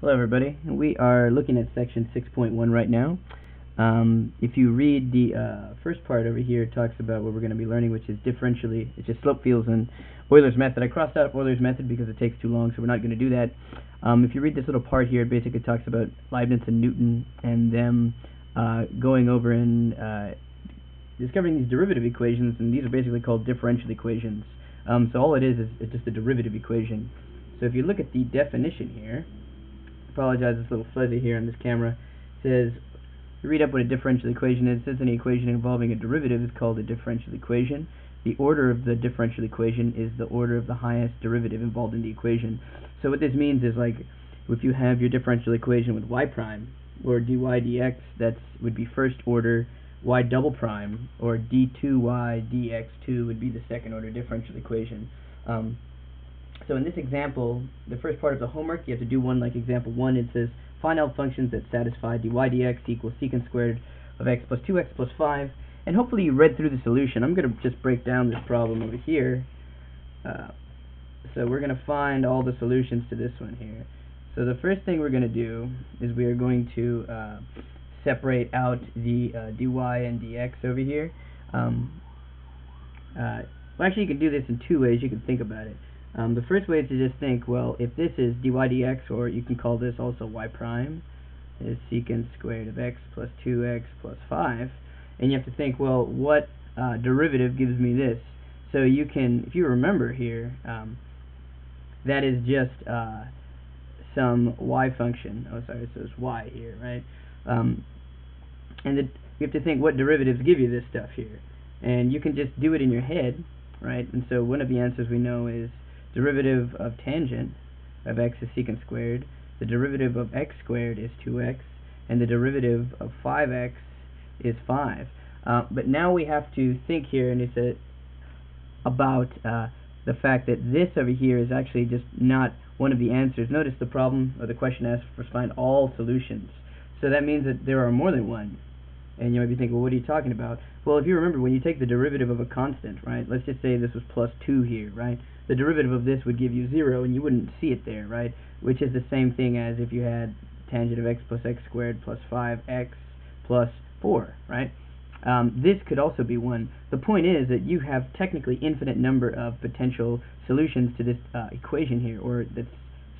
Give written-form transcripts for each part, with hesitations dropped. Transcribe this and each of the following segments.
Hello everybody. We are looking at section 6.1 right now. If you read the first part over here, it talks about what we're going to be learning, which is differentially, it's just slope fields and Euler's method. I crossed out Euler's method because it takes too long, so we're not going to do that. If you read this little part here, it basically talks about Leibniz and Newton and them going over and discovering these derivative equations, and these are basically called differential equations. So all it is it's just a derivative equation. So if you look at the definition here, apologize, it's a little fuzzy here on this camera. It says, you read up what a differential equation is. It says any equation involving a derivative is called a differential equation. The order of the differential equation is the order of the highest derivative involved in the equation. So what this means is, like, if you have your differential equation with y prime, or dy dx, that would be first order, y double prime, or d2y dx2 would be the second order differential equation. So in this example, the first part of the homework, you have to do one like example 1. It says, find out functions that satisfy dy dx equals secant squared of x plus 2x plus 5. And hopefully you read through the solution. I'm going to just break down this problem over here. So we're going to find all the solutions to this one here. So the first thing we're going to do is we are going to separate out the dy and dx over here. Well, actually, you can do this in two ways. You can think about it. The first way is to just think, well, if this is dy dx, or you can call this also y prime, is secant squared of x plus 2x plus 5, and you have to think, well, what derivative gives me this? So you can, if you remember here, that is just some y function. Oh, sorry, so it's y here, right? And you have to think what derivatives give you this stuff here. And you can just do it in your head, right? And so one of the answers we know is derivative of tangent of x is secant squared, the derivative of x squared is 2x, and the derivative of 5x is 5. But now we have to think here, and it's about the fact that this over here is actually just not one of the answers. Notice the problem, or the question asks for find all solutions. So that means that there are more than one. And you might be thinking, well, what are you talking about? Well, if you remember, when you take the derivative of a constant, right, let's just say this was plus 2 here, right? The derivative of this would give you 0, and you wouldn't see it there, right? Which is the same thing as if you had tangent of x plus x squared plus 5x plus 4, right? This could also be 1. The point is that you have technically infinite number of potential solutions to this equation here, or that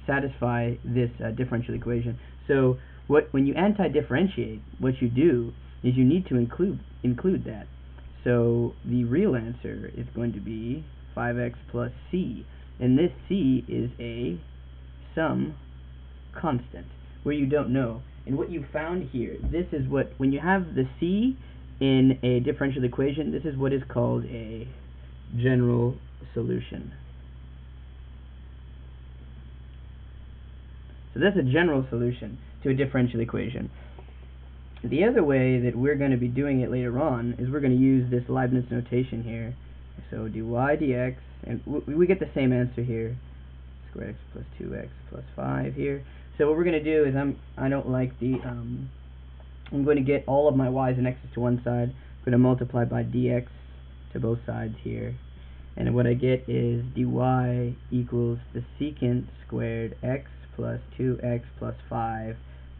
satisfy this differential equation. So when you anti-differentiate, what you do is you need to include that. So the real answer is going to be 5x plus c, and this c is a some constant where you don't know. And what you found here, this is what, when you have the c in a differential equation, this is what is called a general solution. So that's a general solution to a differential equation. The other way that we're going to be doing it later on is we're going to use this Leibniz notation here. So dy dx, and we get the same answer here, square x plus 2x plus 5 here. So what we're going to do is I don't like the, I'm going to get all of my y's and x's to one side. I'm going to multiply by dx to both sides here. And what I get is dy equals the secant squared x plus 2x plus 5.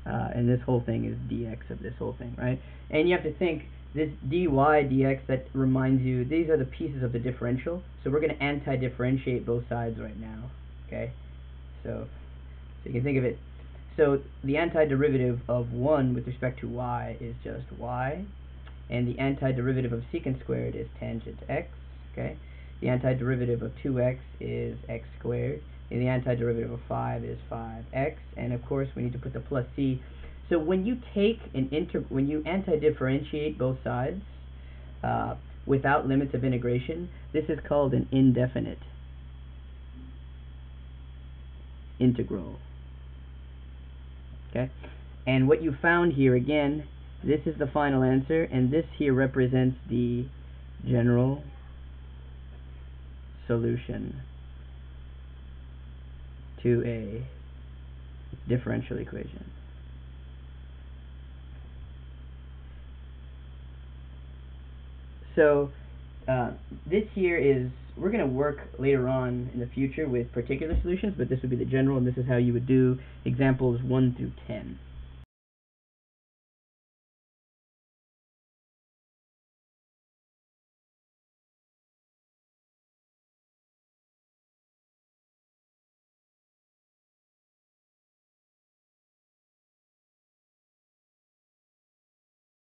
And this whole thing is dx of this whole thing, right? And you have to think, this dy dx, that reminds you, these are the pieces of the differential, so we're going to anti-differentiate both sides right now, okay? So you can think of it, so the antiderivative of 1 with respect to y is just y, and the antiderivative of secant squared is tangent x, okay? The antiderivative of 2x is x squared, and the antiderivative of 5 is 5x, and of course we need to put the plus c. So when you take when you anti-differentiate both sides without limits of integration, this is called an indefinite integral. Okay? And what you found here, again, this is the final answer, and this here represents the general solution to a differential equation. So this here is, we're going to work later on in the future with particular solutions, but this would be the general, and this is how you would do examples 1 through 10.